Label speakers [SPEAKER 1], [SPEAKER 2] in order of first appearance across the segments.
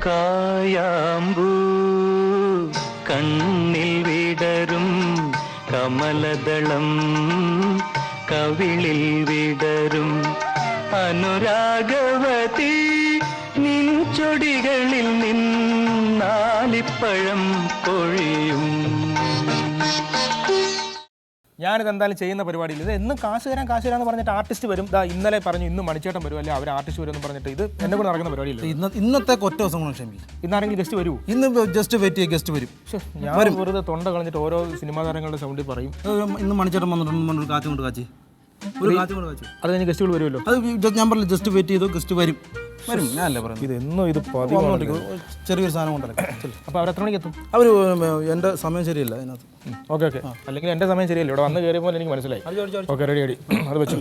[SPEAKER 1] കായാമ്പൂ കണ്ണിൽ വിടരും കമലദളം കവിളിൽ വിടരും അനുരാഗവതി നിൻ ചൊടികളിൽ നിന്നാലിപ്പഴം പൊഴിയും.
[SPEAKER 2] ഞാനിത് എന്തായാലും ചെയ്യുന്ന പരിപാടിയിൽ ഇത് എന്നും കാശ് തരാന്ന് പറഞ്ഞിട്ട് ആർട്ടിസ്റ്റ് വരും. ഇന്നലെ പറഞ്ഞു ഇന്ന് മണിച്ചേട്ടൻ വരും, അല്ലെ അവർ ആർട്ടിസ്റ്റ് വരും എന്ന് പറഞ്ഞിട്ട് ഇത് എന്നെ കൂടെ നടക്കുന്ന പരിപാടിയില്ല.
[SPEAKER 3] ഇന്നത്തെ ഒറ്റ ദിവസം കൊണ്ട് ക്ഷമിക്കും.
[SPEAKER 2] ഇന്നാരെങ്കിലും ഗസ്റ്റ് വരൂ?
[SPEAKER 3] ഇന്ന് ജസ്റ്റ് വെയിറ്റ് ചെയ്യുക, ഗസ്റ്റ് വരും.
[SPEAKER 2] ഞാൻ വെറുതെ തൊണ്ട കളഞ്ഞിട്ട് ഓരോ സിനിമാ താരങ്ങളുടെ സൗണ്ടിൽ പറയും.
[SPEAKER 3] ഇന്ന് മണിച്ചേട്ടൻ വന്നിട്ടുണ്ട്, ഒരു കാറ്റ് കൊണ്ട് കാച്ചി.
[SPEAKER 2] അത് കഴിഞ്ഞ് ഗസ്റ്റുകൾ വരുമല്ലോ.
[SPEAKER 3] അത് ഞാൻ പറഞ്ഞില്ല, ജസ്റ്റ് വെയിറ്റ് ചെയ്തു, ഗസ്റ്റ് വരും. ഞാനല്ലേ പറഞ്ഞു
[SPEAKER 2] ഇത് എന്നും ഇത്
[SPEAKER 3] ചെറിയൊരു സാധനം കൊണ്ടല്ലേ.
[SPEAKER 2] അപ്പോൾ അവർ എത്ര മണിക്ക് എത്തും?
[SPEAKER 3] അവർ എൻ്റെ സമയം ശരിയല്ല അതിനകത്ത്.
[SPEAKER 2] ഓക്കെ അല്ലെങ്കിൽ എൻ്റെ സമയം ശരിയല്ല. ഇവിടെ വന്ന് കയറിയപ്പോൾ എനിക്ക് മനസ്സിലായി. ഓക്കെ റെഡി അത് വെച്ചു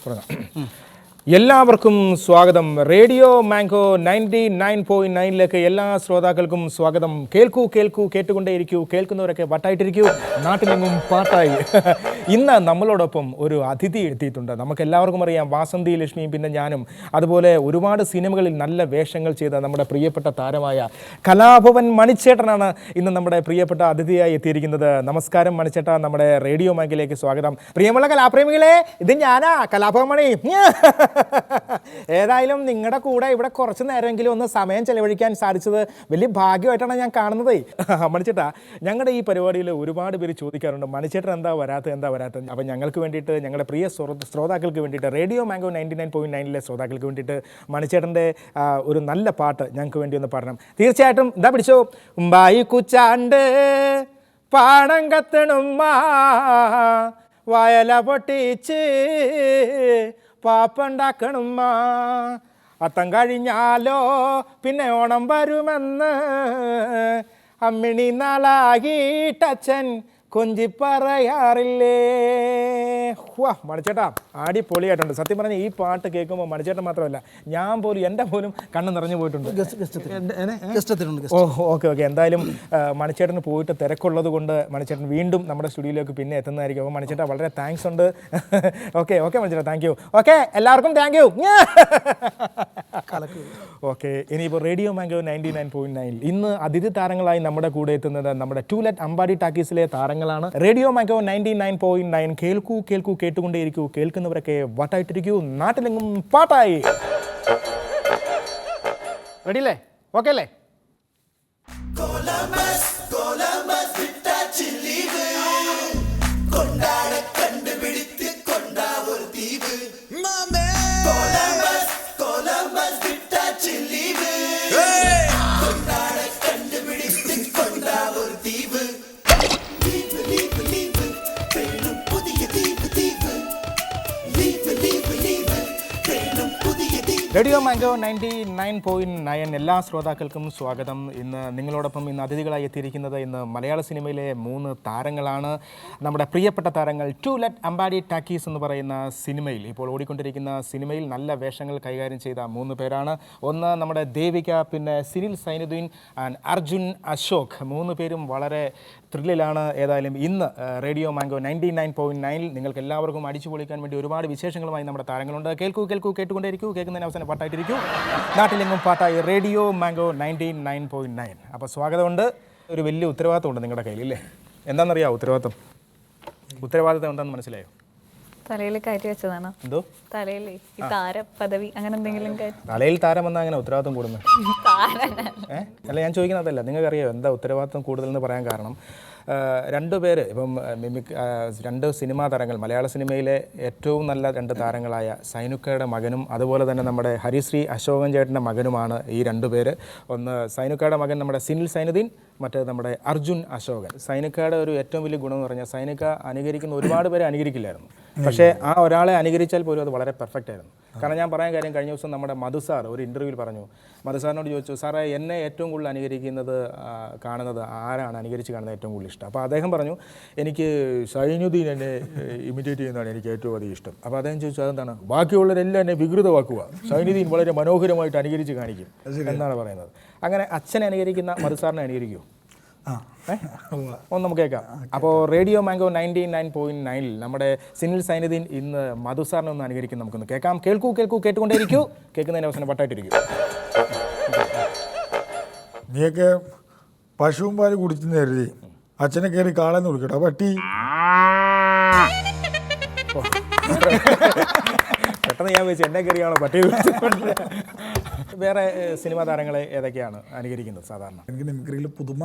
[SPEAKER 2] തുടങ്ങാം. എല്ലാവർക്കും സ്വാഗതം. റേഡിയോ മാംഗോ 99.9 എല്ലാ ശ്രോതാക്കൾക്കും സ്വാഗതം. കേൾക്കൂ കേട്ടുകൊണ്ടേയിരിക്കൂ. കേൾക്കുന്നവരൊക്കെ വട്ടായിട്ടിരിക്കൂ. നാട്ടിലെങ്ങും പാട്ടായി. ഇന്ന് നമ്മളോടൊപ്പം ഒരു അതിഥി എത്തിയിട്ടുണ്ട്. നമുക്ക് എല്ലാവർക്കും അറിയാം, വാസന്തി ലക്ഷ്മിയും പിന്നെ ഞാനും, അതുപോലെ ഒരുപാട് സിനിമകളിൽ നല്ല വേഷങ്ങൾ ചെയ്ത നമ്മുടെ പ്രിയപ്പെട്ട താരമായ കലാഭവൻ മണിച്ചേട്ടനാണ് ഇന്ന് നമ്മുടെ പ്രിയപ്പെട്ട അതിഥിയായി എത്തിയിരിക്കുന്നത്. നമസ്കാരം മണിച്ചേട്ട, നമ്മുടെ റേഡിയോ മാംഗോയിലേക്ക് സ്വാഗതം. പ്രിയമുള്ള കലാപ്രേമികളെ, ഇത് ഞാനാ കലാഭവൻ മണി. ഏതായാലും നിങ്ങളുടെ കൂടെ ഇവിടെ കുറച്ച് നേരമെങ്കിലും ഒന്ന് സമയം ചെലവഴിക്കാൻ സാധിച്ചത് വലിയ ഭാഗ്യമായിട്ടാണ് ഞാൻ കാണുന്നത്. മണിച്ചേട്ടാ, ഞങ്ങളുടെ ഈ പരിപാടിയിൽ ഒരുപാട് പേര് ചോദിക്കാറുണ്ട്, മണിച്ചേട്ടൻ എന്താ വരാത്തത്. അപ്പം ഞങ്ങൾക്ക് വേണ്ടിയിട്ട്, ഞങ്ങളുടെ പ്രിയ ശ്രോതാക്കൾക്ക് വേണ്ടിയിട്ട്, റേഡിയോ മാംഗോ 99.9 ശ്രോതാക്കൾക്ക് വേണ്ടിയിട്ട് മണിച്ചേട്ടൻ്റെ ഒരു നല്ല പാട്ട് ഞങ്ങൾക്ക് വേണ്ടി ഒന്ന് പാടണം. തീർച്ചയായിട്ടും എന്താ പിടിച്ചോ. ബായി കുച്ചാണ്ട് പാടം കത്തണുമ്മ വയല പൊട്ടിച്ച് പാപ്പുണ്ടാക്കണുമ്മ, അത്തം കഴിഞ്ഞാലോ പിന്നെ ഓണം വരുമെന്ന് അമ്മിണി നാളാകിട്ടച്ഛൻ കൊഞ്ചി പറയാറില്ലേ. മണിച്ചേട്ടാ, അടിപൊളിയായിട്ടുണ്ട്. സത്യം പറഞ്ഞാൽ ഈ പാട്ട് കേൾക്കുമ്പോൾ മണിച്ചേട്ടൻ മാത്രമല്ല ഞാൻ പോലും, എൻ്റെ പോലും കണ്ണ് നിറഞ്ഞു പോയിട്ടുണ്ട്. ഓക്കെ എന്തായാലും മണിച്ചേട്ടന് പോയിട്ട് തിരക്കുള്ളത് കൊണ്ട് മണിച്ചേട്ടൻ വീണ്ടും നമ്മുടെ സ്റ്റുഡിയോയിലേക്ക് പിന്നെ എത്തുന്നതായിരിക്കും. അപ്പോൾ മണിച്ചേട്ടാ വളരെ താങ്ക്സ് ഉണ്ട്. ഓക്കെ മണിച്ചേട്ടാ, താങ്ക് യു. ഓക്കെ എല്ലാവർക്കും താങ്ക് യു. ഓക്കെ, ഇനിയിപ്പോൾ റേഡിയോ മാംഗോ 99.9 ഇന്ന് അതിഥി താരങ്ങളായി നമ്മുടെ കൂടെ എത്തുന്നത് നമ്മുടെ ടൂലറ്റ് അമ്പാടി ടാക്കീസിലെ താരങ്ങളാണ്. റേഡിയോ മാംഗോ 99.9 കേൾക്കൂ കേട്ടുകൊണ്ടേയിരിക്കൂ. കേൾക്കുന്നവരൊക്കെ വട്ടായിട്ടിരിക്കൂ. നാട്ടിലെങ്ങും പാട്ടായി. റെഡി അല്ലേ? ഓക്കെ അല്ലേ? റേഡിയോ മാംഗോ 99.9 എല്ലാ ശ്രോതാക്കൾക്കും സ്വാഗതം. ഇന്ന് നിങ്ങളോടൊപ്പം അതിഥികളായി എത്തിയിരിക്കുന്നത് മലയാള സിനിമയിലെ 3 താരങ്ങളാണ്. നമ്മുടെ പ്രിയപ്പെട്ട താരങ്ങൾ ടൂലറ്റ് അമ്പാടി ടാക്കീസ് എന്ന് പറയുന്ന സിനിമയിൽ, ഇപ്പോൾ ഓടിക്കൊണ്ടിരിക്കുന്ന സിനിമയിൽ നല്ല വേഷങ്ങൾ കൈകാര്യം ചെയ്ത 3 പേരാണ്. ഒന്ന് നമ്മുടെ ദേവിക, പിന്നെ സിനിൽ സൈനുദ്ദീൻ ആൻഡ് അർജുൻ അശോക്. 3 പേരും വളരെ ത്രില്ലിലാണ്. ഏതായാലും ഇന്ന് റേഡിയോ മാംഗോ 99.9 നിങ്ങൾക്ക് എല്ലാവർക്കും അടിച്ചു പൊളിക്കാൻ വേണ്ടി ഒരുപാട് വിശേഷങ്ങളുമായി നമ്മുടെ താരങ്ങളുണ്ട്. കേൾക്കൂ കേട്ടുകൊണ്ടേയിരിക്കൂ. കേൾക്കുന്നതിന് അവസാനം പാട്ടായിട്ടിരിക്കൂ. നാട്ടിലെങ്ങും പാട്ടായി. Radio Mango 99.9. അപ്പോൾ സ്വാഗതമുണ്ട്. ഒരു വലിയ ഉത്തരവാദിത്തമുണ്ട് നിങ്ങളുടെ കയ്യിൽ, ഇല്ലേ? എന്താണെന്നറിയാമോ ഉത്തരവാദിത്തം എന്താണെന്ന് മനസ്സിലായോ?
[SPEAKER 4] തലയിൽ കയറ്റി വെച്ചതാണോ?
[SPEAKER 2] എന്തോ
[SPEAKER 4] തലയിൽ ഈ താര പദവി അങ്ങനെ എന്തെങ്കിലും?
[SPEAKER 2] തലയിൽ താരം വന്നാൽ അങ്ങനെ ഉത്തരവാദിത്തം കൂടുന്നു? അല്ല, ഞാൻ ചോദിക്കുന്നതല്ല. നിങ്ങൾക്ക് അറിയാമോ എന്താ ഉത്തരവാദിത്തം കൂടുതലെന്ന് പറയാൻ കാരണം? 2 പേര് ഇപ്പം രണ്ട് സിനിമാ താരങ്ങൾ, മലയാള സിനിമയിലെ ഏറ്റവും നല്ല 2 താരങ്ങളായ സൈനുക്കയുടെ മകനും അതുപോലെ തന്നെ നമ്മുടെ ഹരിശ്രീ അശോകൻ ചേട്ടൻ്റെ മകനുമാണ് ഈ 2 പേര്. ഒന്ന് സൈനുക്കയുടെ മകൻ നമ്മുടെ സിനിൽ സൈനുദ്ദീൻ, മറ്റേ നമ്മുടെ അർജുൻ അശോകൻ. സൈനുക്കയുടെ ഒരു ഏറ്റവും വലിയ ഗുണം എന്ന് പറഞ്ഞാൽ സൈനുക്ക അനുകരിക്കുന്ന ഒരുപാട് പേരെ അനുകരിക്കില്ലായിരുന്നു. പക്ഷേ ആ ഒരാളെ അനുകരിച്ചാൽ പോലും അത് വളരെ പെർഫെക്റ്റ് ആയിരുന്നു. കാരണം ഞാൻ പറയാൻ കാര്യം, കഴിഞ്ഞ ദിവസം നമ്മുടെ മധു സാർ ഒരു ഇൻ്റർവ്യൂവിൽ പറഞ്ഞു, മധു സാറിനോട് ചോദിച്ചു, സാറേ എന്നെ ഏറ്റവും കൂടുതൽ കാണുന്നത് ആരാണ് അനുകരിച്ച് കാണുന്നത് ഏറ്റവും കൂടുതൽ ഇഷ്ടം? അപ്പോൾ അദ്ദേഹം പറഞ്ഞു, എനിക്ക് സൈനുദ്ദീൻ എന്നെ ഇമിറ്റേറ്റ് ചെയ്യുന്നതാണ് എനിക്ക് ഏറ്റവും അധികം ഇഷ്ടം. അപ്പോൾ അദ്ദേഹം ചോദിച്ചു, അതെന്താണ്? ബാക്കിയുള്ളവരെല്ലാം എന്നെ വികൃതമാക്കുക, സൈനുദ്ദീൻ വളരെ മനോഹരമായിട്ട് അനുകരിച്ച് കാണിക്കും എന്നാണ് പറയുന്നത്. അങ്ങനെ അച്ഛനെ അനുകരിക്കുന്ന മധു സാറിനെ അനുകരിക്കുമോ? ഒന്ന് നമുക്ക് കേൾക്കാം. അപ്പോൾ റേഡിയോ മാംഗോ 99.9 നമ്മുടെ സിനിൽ സൈനുദ്ദീൻ ഇന്ന് മധു സാറിനെ ഒന്ന് അനുകരിക്കും. നമുക്കൊന്ന് കേൾക്കാം. കേൾക്കൂ കേട്ടുകൊണ്ടേയിരിക്കൂ. കേൾക്കുന്നതിന് അവസാനം വട്ടായിട്ടിരിക്കും.
[SPEAKER 5] നീയൊക്കെ പശുവും പാല് കുടിച്ചെന്ന് കരുതി അച്ഛനെ കയറി കാളെന്ന് വിളിക്കട്ടോ പട്ടി.
[SPEAKER 2] പെട്ടെന്ന് ഞാൻ വെച്ച് എന്നെ കയറിയാണോ പട്ടി. വേറെ സിനിമാ താരങ്ങളെ ഏതൊക്കെയാണ് അനുകരിക്കുന്നത് സാധാരണ?
[SPEAKER 5] എനിക്ക് മിമിക്രിയിൽ പുതുമ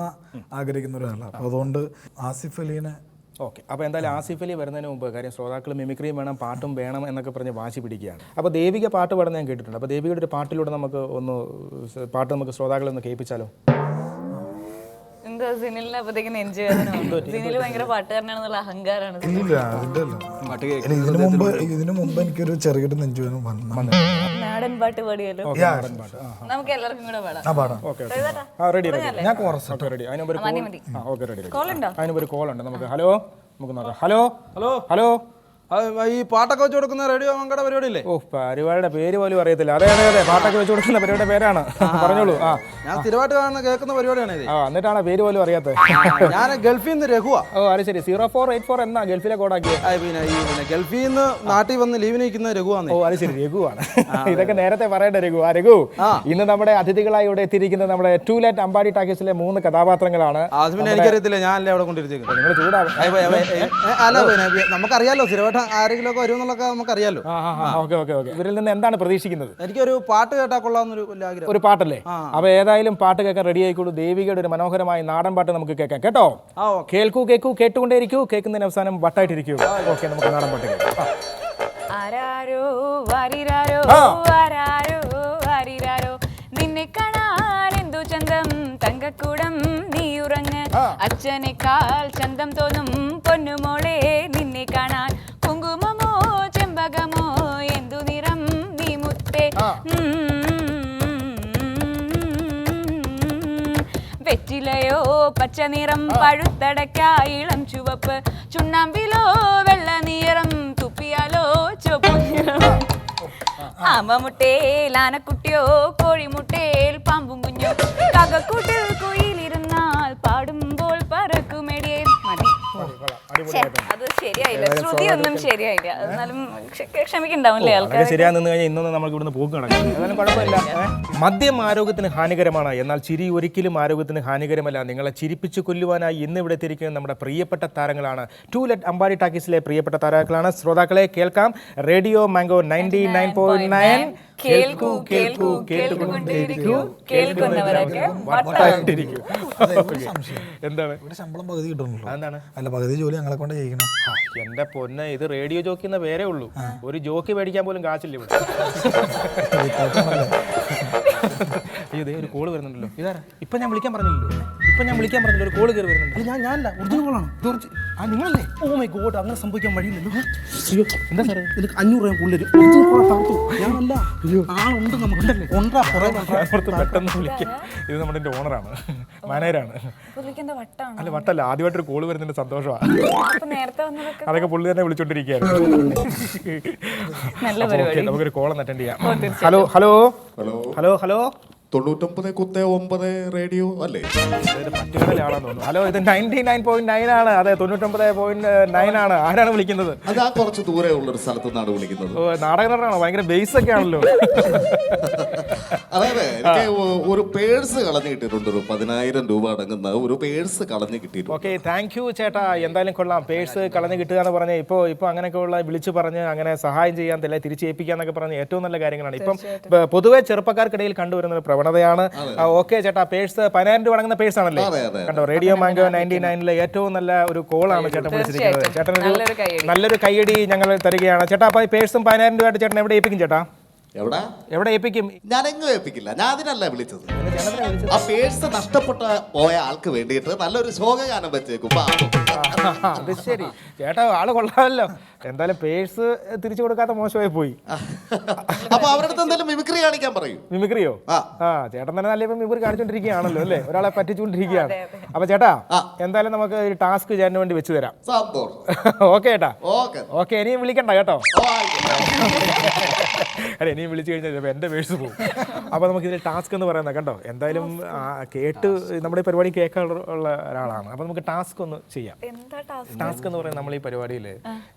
[SPEAKER 5] ആഗ്രഹിക്കുന്ന ഒരാളാണ്. അപ്പോൾ അതുകൊണ്ട് ആസിഫ് അലീനെ.
[SPEAKER 2] ഓക്കെ, അപ്പോൾ എന്തായാലും ആസിഫ് അലി വരുന്നതിന് മുമ്പ് കാര്യം ശ്രോതാക്കൾ മിമിക്രിയും വേണം പാട്ടും വേണം എന്നൊക്കെ പറഞ്ഞ് വാശി പിടിക്കുകയാണ്. അപ്പോൾ ദേവിക പാട്ട് പാടുന്ന ഞാൻ കേട്ടിട്ടുണ്ട്. അപ്പോൾ ദേവികയുടെ ഒരു പാട്ടിലൂടെ നമുക്ക് പാട്ട് നമുക്ക് ശ്രോതാക്കളെ ഒന്ന് കേൾപ്പിച്ചാലോ?
[SPEAKER 4] എന്താ സിനിലിനെ അപ്പത്തേക്കും നെഞ്ചു വേദന സിനിൽ ഭയങ്കര പാട്ടുകാരനാണെന്നുള്ള അഹങ്കാരമാണ്.
[SPEAKER 5] ഇല്ല, അതിൻ്റെ അല്ല. ഇതിനു മുമ്പ് എനിക്കൊരു ചെറിയൊരു നെഞ്ചുവേദന വന്നു.
[SPEAKER 4] നാടൻ പാട്ട് പാടിയല്ലോ, നമുക്ക് എല്ലാവർക്കും കൂടെ പാടാം.
[SPEAKER 5] പാടാം.
[SPEAKER 2] റെഡി, ഞാൻ കോറസ് റെഡി. അതിനുമ്പ് ഒരു കോൾ ഉണ്ട് നമുക്ക്. ഹലോ, നമുക്ക് നോക്കാം. ഹലോ ഹലോ ഹലോ,
[SPEAKER 3] ഈ പാട്ടൊക്കെ വെച്ച് കൊടുക്കുന്ന റേഡിയോ മങ്കയുടെ പരിപാടി ഇല്ലേ?
[SPEAKER 2] ഓ, പരിപാടിയുടെ പേര് പോലും അറിയത്തില്ല. അതെ അതെ അതെ, പാട്ടൊക്കെ വെച്ച് കൊടുക്കുന്ന പരിപാടിയുടെ പേരാണ്. പറഞ്ഞോളൂ.
[SPEAKER 3] ഞാൻ സ്ഥിരമായിട്ട് കേൾക്കുന്ന പരിപാടിയാണ് ഇത്.
[SPEAKER 2] എന്നിട്ടാണ് പേര് പോലും അറിയാത്തത്.
[SPEAKER 3] ഞാൻ ഗൾഫിൽ നിന്ന് രഘുവാ.
[SPEAKER 2] ഓ, അത് ശരി. 0484 എന്നാ ഗൾഫിലെ കോഡാക്കിയത്?
[SPEAKER 3] പിന്നെ ഗൾഫിൽ നിന്ന് നാട്ടിൽ വന്ന് ലീവിന് നിൽക്കുന്ന രഘുവാണ്.
[SPEAKER 2] ഓ, അത് ശരി, രഘുവാണ്. ഇതൊക്കെ നേരത്തെ പറയേണ്ട രഘു. രഘു, ഇന്ന് നമ്മുടെ അതിഥികളായി ഇവിടെ എത്തിയിരിക്കുന്നത് നമ്മുടെ ടൂലെറ്റ് അമ്പാടി ടാക്കീസിലെ 3 കഥാപാത്രങ്ങളാണ്.
[SPEAKER 3] അത് പിന്നെ എനിക്കറിയത്തില്ല, ഞാനല്ലേ അവിടെ കൊണ്ടിരിക്കുന്നത്.
[SPEAKER 2] നിങ്ങൾ ചൂടാവും.
[SPEAKER 3] അല്ല, നമുക്കറിയാലോ സ്ഥിരമായിട്ട് ആരെങ്കിലും ഒക്കെ വരുമെന്നുള്ളതൊക്കെ നമുക്കറിയാലോ.
[SPEAKER 2] Okay okay okay. ഇവരിൽ നിന്ന് എന്താണ് പ്രതീക്ഷിക്കുന്നത്?
[SPEAKER 3] എനിക്കൊരു പാട്ട് കേട്ടാൽ കൊള്ളാമെന്നൊരു വലിയ ആഗ്രഹം.
[SPEAKER 2] ഒരു പാട്ടല്ലേ? അപ്പൊ ഏതായാലും പാട്ട് കേൾക്കാൻ റെഡി ആയിക്കോളൂ. ദേവികയുടെ ഒരു മനോഹരമായ നാടൻ പാട്ട് നമുക്ക് കേൾക്കാം കേട്ടോ. കേൾക്കൂ കേൾക്കൂ, കേട്ടുകൊണ്ടേയിരിക്കൂ, കേൾക്കുന്നതിന് അവസാനം വട്ടായിട്ടിരിക്കൂ. ഓക്കെ, നമുക്ക് നാടൻ പാട്ട് കേൾക്കാം.
[SPEAKER 4] ആരാരോ വാരിരാരോ ആരാരോ വാരിരാരോ, നിന്നെ കാണാൻ എന്തു ചന്തം തങ്കക്കൂടം നീ ഉറങ്ങ്, അച്ഛനേക്കാൾ ചന്തം തോന്നും പൊന്നുമോളെ നിന്നെ കാണാൻ, കുങ്കുമമോ ചെമ്പകമോ എന്തു നിറം നീ മുത്തേ, വെറ്റിലയോ പച്ച നിറം, പഴുത്തടക്ക ഇളം ചുവപ്പ്, ചുണ്ണാമ്പിലോ വെള്ള നിറം, തുപ്പിയാലോ ചുവപ്പ് നിറം, ആമമുട്ടേൽ ആനക്കുട്ടിയോ കോഴിമുട്ടേൽ പാമ്പും കുഞ്ഞോ, കകക്കൂട്ടിൽ കുയിലിരുന്നാൽ പാടുമ്പോൾ പറക്കുമെടിയേ. അത് ശരിയായില്ല, ശ്രുതി ഒന്നും ശരിയായില്ല. എന്നാലും ക്ഷമിക്കുണ്ടാവില്ലേ ആൾക്കാർ?
[SPEAKER 2] ശരിയാന്ന് കഴിഞ്ഞാൽ ഇന്നൊന്നും നമുക്ക് ഇവിടുന്ന് പോക്ക് നടക്കും. അതായത് കുഴപ്പമില്ല. മദ്യം ആരോഗ്യത്തിന് ഹാനികരമാണ്, എന്നാൽ ചിരി ഒരിക്കലും ആരോഗ്യത്തിന് ഹാനികരമല്ല. നിങ്ങളെ ചിരിപ്പിച്ചു കൊല്ലുവാനായി ഇന്ന് ഇവിടെ എത്തിയിരിക്കുന്നത് നമ്മുടെ പ്രിയപ്പെട്ട താരങ്ങളാണ്. ടൂലെറ്റ് അമ്പാടി ടാക്കീസിലെ പ്രിയപ്പെട്ട താരങ്ങളാണ്. ശ്രോതാക്കളെ കേൾക്കാം. Radio Mango 99.9. കേൾക്കൂ കേൾക്കൂ, കേട്ടുകൊണ്ടേയിരിക്കൂ, കേൾക്കുന്നവരൊക്കെ വട്ടായിട്ടിരിക്കൂ. എന്താണ്
[SPEAKER 5] ശമ്പളം പകുതി കിട്ടുന്നുള്ളൂ?
[SPEAKER 2] എന്താണ്?
[SPEAKER 5] അല്ല, പകുതി ജോലി ഞങ്ങളെ കൊണ്ട് ചെയ്യിക്കണം.
[SPEAKER 2] എന്റെ പൊന്നെ, ഇത് റേഡിയോ ജോക്കി എന്ന പേരേ ഉള്ളൂ. ഒരു ജോക്കി മേടിക്കാൻ പോലും കാശില്ല ഇവിടെ. അയ്യോ, ഒരു കോള് വരുന്നുണ്ടല്ലോ. ഇതാരാ? ഇപ്പൊ ഞാൻ വിളിക്കാൻ പറഞ്ഞില്ലല്ലോ. ഒരു കോള് കയറി വരുന്നുണ്ട്.
[SPEAKER 3] ഞാനല്ല, ഒറിജിനൽ കോളാണ്.
[SPEAKER 2] നിങ്ങളല്ലേ? ഓ മൈ ഗോഡ്, അങ്ങനെ സംഭവിക്കാൻ വഴിയില്ലല്ലോ. അയ്യോ, എന്താ സാറേ?
[SPEAKER 3] ഇതിന് 500 രൂപ കൂടുതൽ. ഞാനല്ല, ആളുണ്ട് നമുക്കുണ്ടല്ലേ.
[SPEAKER 2] പെട്ടെന്ന് വിളിക്കാം. ഇത് നമ്മുടെ ഓണറാണ്, മാനേജറാണ്. അല്ല, വട്ടല്ല, ആദ്യമായിട്ടൊരു കോള് വരുന്നതിന്റെ സന്തോഷമാണ്. അതൊക്കെ പുള്ളി തന്നെ വിളിച്ചോണ്ടിരിക്കുകയായിരുന്നു. നമുക്കൊരു കോൾ ഒന്ന് അറ്റൻഡ് ചെയ്യാം. Hello hello hello hello
[SPEAKER 6] 99.9 radio അല്ലേ?
[SPEAKER 2] പറ്റുകടലെ ആളാന്ന് തോന്നുന്നു. ഹലോ, ഇത് 99.9 ആണ്. അതെ, 99.9 ആണ്. ആരാണ് വിളിക്കുന്നത്?
[SPEAKER 6] അതാ കുറച്ച് ദൂരെ ഉള്ളൊരു സ്ഥലത്തു നിന്നാണ് വിളിക്കുന്നത്.
[SPEAKER 2] ഓ, നാടകനാണോ? ഭയങ്കര ബേസ് ഒക്കെ ആണല്ലോ.
[SPEAKER 6] അതെ, എനിക്ക് ഒരു പേഴ്സ് കളഞ്ഞു കിട്ടിയിട്ടുണ്ട്. ഒരു 10,000 രൂപ അടങ്ങുന്ന ഒരു പേഴ്സ് കളഞ്ഞു കിട്ടിയിട്ടുണ്ട്.
[SPEAKER 2] ഓക്കെ, താങ്ക് യു ചേട്ടാ. എന്തായാലും കൊള്ളാം. പേഴ്സ് കളഞ്ഞു കിട്ടുക എന്ന് പറഞ്ഞാൽ ഇപ്പോൾ അങ്ങനെയൊക്കെയുള്ള വിളിച്ച് പറഞ്ഞ് അങ്ങനെ സഹായം ചെയ്യാൻ തിരിച്ചേൽപ്പിക്കാന്നൊക്കെ പറഞ്ഞ് ഏറ്റവും നല്ല കാര്യങ്ങളാണ്. ഇപ്പം പൊതുവെ ചെറുപ്പക്കാർക്കിടയിൽ കണ്ടുവരുന്ന ഒരു പ്രവണതയാണ്. ഓക്കെ ചേട്ടാ, പേഴ്സ് 10,000 രൂപ അടങ്ങുന്ന പേഴ്സ് ആണല്ലേ? കണ്ടോ, റേഡിയോ മാംഗോ 99.9 ഏറ്റവും നല്ല ഒരു കോളാണ് ചേട്ടൻ വിളിച്ചിരിക്കുന്നത്. ചേട്ടനൊരു നല്ലൊരു കൈയടി ഞങ്ങൾ തരികയാണ് ചേട്ടാ. അപ്പൊ പേഴ്സും 10,000 രൂപ ചേട്ടൻ എവിടെ ഏൽപ്പിക്കും ചേട്ടാ? എവിടെ ഏൽപ്പിക്കും?
[SPEAKER 6] ഞാനെങ്ങും ഏൽപ്പിക്കില്ല. ഞാൻ അതിനല്ല വിളിച്ചത്. ആ പേഴ്സ് നഷ്ടപ്പെട്ട പോയ ആൾക്ക് വേണ്ടിയിട്ട് നല്ലൊരു ശോകഗാനം വെച്ചേക്കും.
[SPEAKER 2] അത് ശരി ചേട്ടാ, ആള് കൊള്ളാമല്ലോ. എന്തായാലും പേഴ്സ് തിരിച്ചു കൊടുക്കാത്ത മോശമായി പോയി.
[SPEAKER 6] അപ്പൊ അവരുടെ അടുത്ത് എന്തായാലും മിമിക്രി കാണിക്കാൻ പറയൂ.
[SPEAKER 2] മിമിക്രിയോ? ചേട്ടൻ തന്നെ നല്ല മിമിക്രി കാണിച്ചോണ്ടിരിക്കുകയാണല്ലോ അല്ലേ? ഒരാളെ പറ്റിച്ചുകൊണ്ടിരിക്കുകയാണ്. അപ്പൊ ചേട്ടാ, എന്തായാലും നമുക്ക് ഒരു ടാസ്ക് ചേട്ടന് വേണ്ടി വെച്ച് തരാം.
[SPEAKER 6] സന്തോഷം.
[SPEAKER 2] ഓക്കെ ചേട്ടാ. ഓക്കെ, ഇനിയും വിളിക്കണ്ട കേട്ടോ. അല്ല ഇനിയും വിളിച്ചു കഴിഞ്ഞാൽ ചിലപ്പോൾ എൻ്റെ പേഴ്സ് പോകും. അപ്പോൾ നമുക്കിതിൽ ടാസ്ക് എന്ന് പറയുന്നത് കണ്ടോ, എന്തായാലും കേട്ട് നമ്മുടെ ഈ പരിപാടി കേൾക്കാനുള്ള ഒരാളാണ്. അപ്പോൾ നമുക്ക് ടാസ്ക് ഒന്ന് ചെയ്യാം. ടാസ്ക് എന്ന് പറയുന്നത് നമ്മൾ ഈ പരിപാടിയിൽ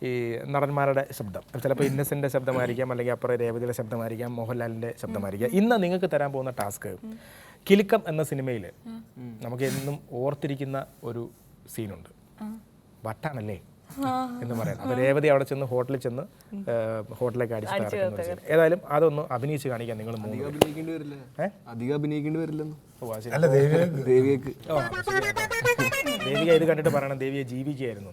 [SPEAKER 2] ഈ നടന്മാരുടെ ശബ്ദം, ചിലപ്പോൾ ഇന്നസെൻ്റെ ശബ്ദമായിരിക്കാം, അല്ലെങ്കിൽ അപ്പുറം രേവതിയുടെ ശബ്ദമായിരിക്കാം, മോഹൻലാലിൻ്റെ ശബ്ദമായിരിക്കാം. ഇന്ന് നിങ്ങൾക്ക് തരാൻ പോകുന്ന ടാസ്ക് കിലുക്കം എന്ന സിനിമയിൽ നമുക്ക് എന്നും ഓർത്തിരിക്കുന്ന ഒരു സീനുണ്ട്. വട്ടാണല്ലേ എന്ന് പറയാം. അപ്പോൾ രേവതി അവിടെ ചെന്ന് ഹോട്ടലിൽ ചെന്ന് ഹോട്ടലിലേക്ക് അടിച്ചു തകർക്കുന്ന ഒരു scene. ഏതായാലും അതൊന്ന് അഭിനയിച്ച് കാണിക്കാൻ നിങ്ങൾ
[SPEAKER 7] അധികം അഭിനയിക്കേണ്ടി വരില്ലെന്ന്.
[SPEAKER 5] അല്ല
[SPEAKER 7] ദേവിയേക്ക്
[SPEAKER 2] ദേവിക ഇത് കണ്ടിട്ട് പറയണം ദേവിയെ ജീവിക്കുകയായിരുന്നു.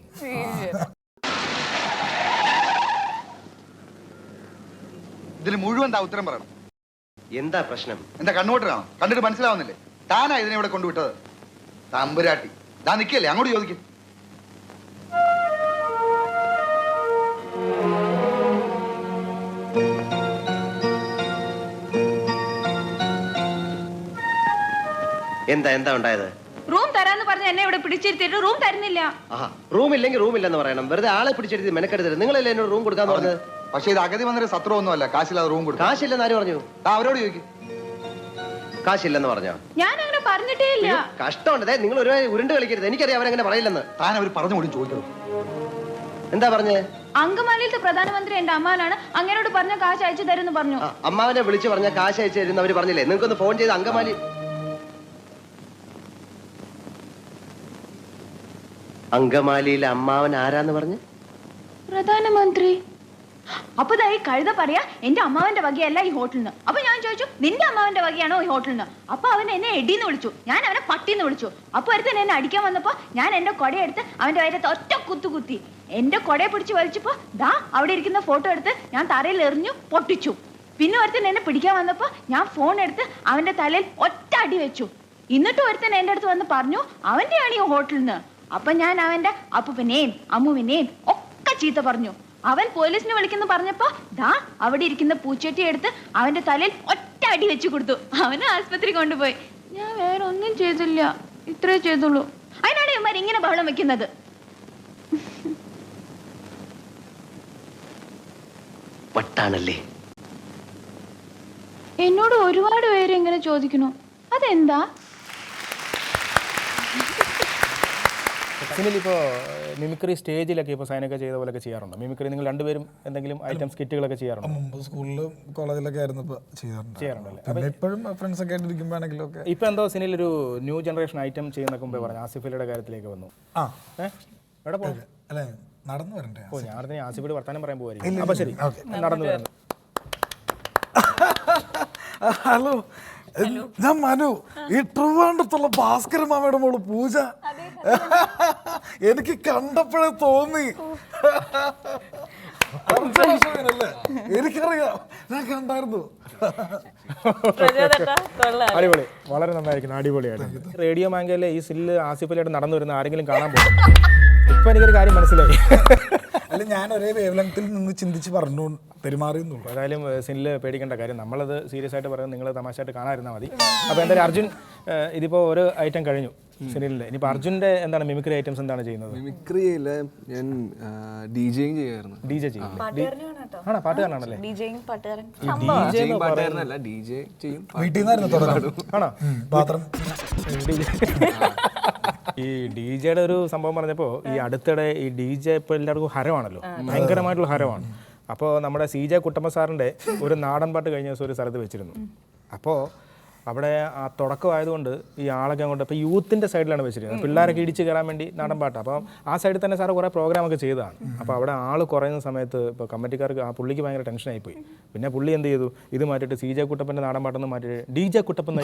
[SPEAKER 8] ഇതിന് മുഴുവൻ ഉത്തരം പറയണം.
[SPEAKER 9] എന്താ പ്രശ്നം?
[SPEAKER 8] എന്താ കണ്ണുകൊട്ടാണോ? കണ്ടിട്ട് മനസ്സിലാവുന്നില്ലേ? താനാ ഇതിനെ ഇവിടെ കൊണ്ടുവിട്ടത്? തമ്പുരാട്ടി താൻ നിൽക്കല്ലേ, അങ്ങോട്ട് ചോദിക്കും.
[SPEAKER 9] എന്താ എന്താ ഉണ്ടായത്?
[SPEAKER 10] റൂം തരാന്ന് പറഞ്ഞ എന്നെ ഇവിടെ പിടിച്ചിരുത്തിയിട്ട് റൂം തരുന്നില്ല.
[SPEAKER 9] ആഹാ, റൂം ഇല്ലെങ്കിൽ റൂം ഇല്ലെന്ന് പറയണം. വെറുതെ ആളെ പിടിച്ചെടുത്ത് മെനക്കെടുത്തത്. നിങ്ങളല്ലേ എന്നോട് റൂം കൊടുക്കാന്ന് പറഞ്ഞത്?
[SPEAKER 8] പക്ഷേ ഇത് അഗതി വന്നൊരു സത്രമൊന്നും അല്ല. കാശില്ലാതെ റൂം കൊടുക്കും.
[SPEAKER 9] കാശില്ലെന്ന് ആര് പറഞ്ഞു?
[SPEAKER 8] അവരോട് ചോദിക്കും.
[SPEAKER 9] കാശില്ലെന്ന് പറഞ്ഞോ?
[SPEAKER 10] ഞാൻ അങ്ങനെ പറഞ്ഞിട്ടേ ഇല്ല.
[SPEAKER 9] കഷ്ടമുണ്ട്. നിങ്ങൾ ഒരു ഉരുണ്ട് കളിക്കരുത്. എനിക്കറിയാം അവരങ്ങനെ പറയില്ലെന്ന്.
[SPEAKER 8] താൻ അവർ പറഞ്ഞു കൂടി ചോദിക്കണം.
[SPEAKER 9] എന്താ പറഞ്ഞേ?
[SPEAKER 10] അങ്കമാലിയിലത്തെ പ്രധാനമന്ത്രി എന്റെ അമ്മാനാണ്, അങ്ങനോട് പറഞ്ഞ കാശ് അയച്ചു തരുമെന്ന് പറഞ്ഞു.
[SPEAKER 9] അമ്മാവനെ വിളിച്ചു പറഞ്ഞ കാശ് അയച്ചു തരുന്ന അവര് പറഞ്ഞില്ലേ? നിങ്ങൾക്കൊന്ന് ഫോൺ ചെയ്ത് അങ്കമാലി അങ്കമാലിയിലെ അമ്മാവൻ ആരാന്ന് പറഞ്ഞ്?
[SPEAKER 10] പ്രധാനമന്ത്രി. അപ്പൊ ഈ കഴുത പറയാ എന്റെ അമ്മാവന്റെ വകയല്ല ഈ ഹോട്ടലിന്. അപ്പൊ ഞാൻ ചോദിച്ചു നിന്റെ അമ്മാവന്റെ വകയാണോ ഈ ഹോട്ടലിന്? അപ്പൊ അവൻ എന്നെ എടിന്ന് വിളിച്ചു, ഞാൻ അവനെ പട്ടിന്ന് വിളിച്ചു. അപ്പൊ ഒരുത്തൻ എന്നെ അടിക്കാൻ വന്നപ്പോ ഞാൻ എന്റെ കൊടയെടുത്ത് അവന്റെ വയറ്റത്ത് ഒറ്റ കുത്തി. എന്റെ കൊടയെ പിടിച്ച് വലിച്ചപ്പോ ദാ അവിടെ ഇരിക്കുന്ന ഫോട്ടോ എടുത്ത് ഞാൻ തറയിൽ എറിഞ്ഞു പൊട്ടിച്ചു. പിന്നെ ഒരുത്തൻ എന്നെ പിടിക്കാൻ വന്നപ്പോ ഞാൻ ഫോൺ എടുത്ത് അവന്റെ തലയിൽ ഒറ്റ അടി വെച്ചു. എന്നിട്ട് ഒരുത്തൻ എന്റെ അടുത്ത് വന്ന് പറഞ്ഞു അവന്റെയാണ് ഈ ഹോട്ടലിന്. അപ്പൊ ഞാൻ അവന്റെ അപ്പൂപ്പനെയും അമ്മുവിനെയും ഒക്കെ ചീത്ത പറഞ്ഞു. അവൻ പോലീസിനെ വിളിക്കുന്നു പറഞ്ഞപ്പോ ദാ അവിടെ ഇരിക്കുന്ന പൂച്ചട്ടി എടുത്ത് അവന്റെ തലയിൽ ഒറ്റ അടി വെച്ചു കൊടുത്തു. അവനെ ആസ്പത്രി കൊണ്ടുപോയി. ഞാൻ വേറെ ഒന്നും ചെയ്തില്ല, ഇത്രേ ചെയ്തുള്ളൂ. അതിനാണ് ഇവന്മാർ ഇങ്ങനെ ബഹളം വെക്കുന്നത്.
[SPEAKER 9] വട്ടാണല്ലേ?
[SPEAKER 10] എന്നോട് ഒരുപാട് പേര് ഇങ്ങനെ ചോദിക്കണു, അതെന്താ?
[SPEAKER 2] സിനിമയിൽ ഇപ്പോൾ മിമിക്രി സ്റ്റേജിലൊക്കെ ഇപ്പോൾ സൈനൊക്കെ ചെയ്ത പോലെയൊക്കെ ചെയ്യാറുണ്ടോ? മിമിക്രി നിങ്ങൾ രണ്ടുപേരും എന്തെങ്കിലും ഐറ്റം സ്കിറ്റുകളൊക്കെ ചെയ്യാറുണ്ടോ?
[SPEAKER 5] മുമ്പ് സ്കൂളിലും കോളേജിലൊക്കെ ആയിരുന്നു ചെയ്യാറുണ്ടല്ലേ? പിന്നെ ഇപ്പോഴും ഫ്രണ്ട്സ് ഒക്കെ ആയിട്ടിരിക്കുമ്പോഴാണെങ്കിലും ഒക്കെ.
[SPEAKER 2] ഇപ്പൊ എന്തോ സിനിമയിൽ ഒരു ന്യൂ ജനറേഷൻ ഐറ്റം ചെയ്യുന്നൊക്കെ മുമ്പേ പറഞ്ഞു. ആസിഫലിയുടെ കാര്യത്തിലേക്ക് വന്നു. എവിടെ പോകും?
[SPEAKER 5] അല്ലെ നടന്നു വരണ്ടേ?
[SPEAKER 2] ഓ, ഞാൻ അടുത്ത ആസിഫിയുടെ വർത്താനം പറയാൻ പോകായിരിക്കും. അപ്പൊ ശരി, നടന്നു വരുന്നു.
[SPEAKER 5] ഹലോ, ഞാൻ മനു. ഈ ട്രിവാൻഡ്രത്തുള്ള ഭാസ്കര മാമയുടെ മോള് പൂജ. എനിക്ക് കണ്ടപ്പോഴേ തോന്നി. എനിക്കറിയാം, ഞാൻ കണ്ടായിരുന്നു.
[SPEAKER 2] അടിപൊളി, വളരെ നന്നായിരിക്കുന്നു, അടിപൊളിയായിട്ട്. റേഡിയോ മാങ്കയിലെ ഈ സില്ല് ആസിഫലിയായിട്ട് നടന്നു വരുന്ന ആരെങ്കിലും കാണാൻ പോകും? ഇപ്പൊ എനിക്കൊരു കാര്യം മനസ്സിലായി.
[SPEAKER 5] അല്ല, ഞാൻ ഒരേ വേവ് ലെങ്ത്തിൽ നിന്ന് ചിന്തിച്ച് പറഞ്ഞു പെരുമാറിയെന്നുള്ളൂ.
[SPEAKER 2] ഏതായാലും സിനില് പേടിക്കേണ്ട കാര്യം, നമ്മളത് സീരിയസ് ആയിട്ട് പറയുന്നത് നിങ്ങൾ തമാശയായിട്ട് കാണാതിരുന്നാൽ മതി. അപ്പോൾ എന്തായാലും അർജുൻ ഇതിപ്പോൾ ഒരു ഐറ്റം കഴിഞ്ഞു സിനിലിൻ്റെ. ഇനിയിപ്പോൾ അർജുൻ്റെ എന്താണ് മിമിക്രി ഐറ്റംസ് എന്താണ് ചെയ്യുന്നത്?
[SPEAKER 7] മിമിക്രി ഇല്ല, ഞാൻ ഡിജെയും ചെയ്യായിരുന്നു.
[SPEAKER 2] DJ ചെയ്യും. ആണോ, പാട്ടുകാരനാണല്ലേ?
[SPEAKER 7] പാട്ടുകാരനല്ല, ഡിജെ ചെയ്യും.
[SPEAKER 5] വീട്ടിൽ നിന്നായിരുന്നു തുടങ്ങും.
[SPEAKER 2] ആണോ?
[SPEAKER 5] പാത്രം
[SPEAKER 2] ഈ ഡിജെയുടെ ഒരു സംഭവം പറഞ്ഞപ്പോൾ ഈ അടുത്തിടെ ഈ ഡിജെ ഇപ്പോൾ എല്ലാവർക്കും ഹരമാണല്ലോ, ഭയങ്കരമായിട്ടുള്ള ഹരമാണ്. അപ്പോൾ നമ്മുടെ CJ കുട്ടമ്മ സാറിൻ്റെ ഒരു നാടൻ പാട്ട് കഴിഞ്ഞ ദിവസം ഒരു സ്ഥലത്ത് വെച്ചിരുന്നു. അപ്പോൾ അവിടെ ആ തുടക്കമായതുകൊണ്ട് ഈ ആളൊക്കെ അങ്ങോട്ട് ഇപ്പോൾ യൂത്തിൻ്റെ സൈഡിലാണ് വെച്ചിരിക്കുന്നത്. പിള്ളേരൊക്കെ ഇടിച്ച് കയറാൻ വേണ്ടി നാടൻ പാട്ട്. അപ്പം ആ സൈഡിൽ തന്നെ സാറ് കുറേ പ്രോഗ്രാമൊക്കെ ചെയ്തതാണ്. അപ്പോൾ അവിടെ ആൾ കുറയുന്ന സമയത്ത് ഇപ്പോൾ കമ്മിറ്റിക്കാർക്ക് ആ പുള്ളിക്ക് ഭയങ്കര ടെൻഷനായിപ്പോയി. പിന്നെ പുള്ളി എന്ത് ചെയ്തു, ഇത് മാറ്റിയിട്ട് CJ കുട്ടപ്പൻ്റെ നാടൻ പാട്ടൊന്ന് മാറ്റിയിട്ട് DJ കുട്ടപ്പൻ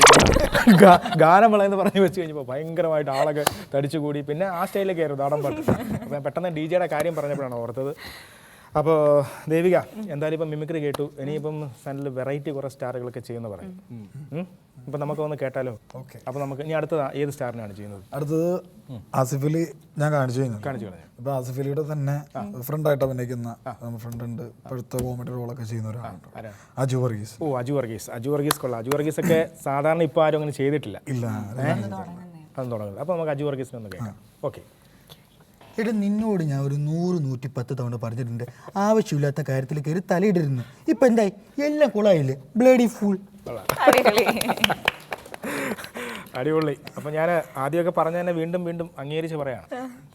[SPEAKER 2] ഗാനമേള എന്ന് പറഞ്ഞ് വെച്ച് കഴിഞ്ഞപ്പോൾ ഭയങ്കരമായിട്ട് ആളൊക്കെ തടിച്ചുകൂടി. പിന്നെ ആ സ്റ്റൈലിലേക്ക് ആയിരുന്നു നാടൻ പാട്ട്. അപ്പം പെട്ടെന്ന് DJയുടെ കാര്യം പറഞ്ഞപ്പോഴാണ് ഓർത്തത്. അപ്പോൾ ദേവിക, എന്തായാലും ഇപ്പം മിമിക്രി കേട്ടു, ഇനിയിപ്പം ചാനലിൽ വെറൈറ്റി കുറേ സ്റ്റാറുകളൊക്കെ ചെയ്യുന്ന പറയും. അപ്പം നമുക്ക് ഒന്ന് കേട്ടാലോ?
[SPEAKER 5] ഓക്കെ.
[SPEAKER 2] അപ്പോൾ നമുക്ക് ഇനി അടുത്തത് ഏത് സ്റ്റാറിനാണ് ചെയ്യുന്നത്?
[SPEAKER 5] അടുത്തത് ആസിഫലി ഞാൻ കാണിച്ചു കഴിഞ്ഞു. ഇപ്പൊ ആസിഫലിയുടെ തന്നെ ഫ്രണ്ടായിട്ട് അഭിനയിക്കുന്ന നമ്മുടെ ഫ്രണ്ട് ഉണ്ട്, ഇപ്പോഴത്തെ കോമഡി റോളൊക്കെ ചെയ്യുന്ന ഒരാളുണ്ട്, അജു വർഗീസ്.
[SPEAKER 2] ഓ, അജു വർഗീസ്. അജു വർഗീസ് കൊള്ളാം. അജു വർഗീസ് ഒക്കെ സാധാരണ ഇപ്പോൾ ആരും അങ്ങനെ ചെയ്തിട്ടില്ല.
[SPEAKER 5] ഇല്ല,
[SPEAKER 2] അതും തുടങ്ങുന്നത്. അപ്പോൾ നമുക്ക് അജു വർഗീസിനെ ഒന്ന് കേൾക്കാം. ഓക്കെ.
[SPEAKER 3] എടാ നിന്നോട് ഞാൻ ഒരു 100-110 തവണ പറഞ്ഞിട്ടുണ്ട് ആവശ്യമില്ലാത്ത കാര്യത്തിൽ കയറി തലയിടരുന്നു. ഇപ്പം എന്തായി? എല്ലാം കുളമായില്ലേ? Bloody full.
[SPEAKER 2] അടിപൊളി. അപ്പോൾ ഞാൻ ആദ്യമൊക്കെ പറഞ്ഞ തന്നെ വീണ്ടും വീണ്ടും അംഗീകരിച്ച് പറയാണ്.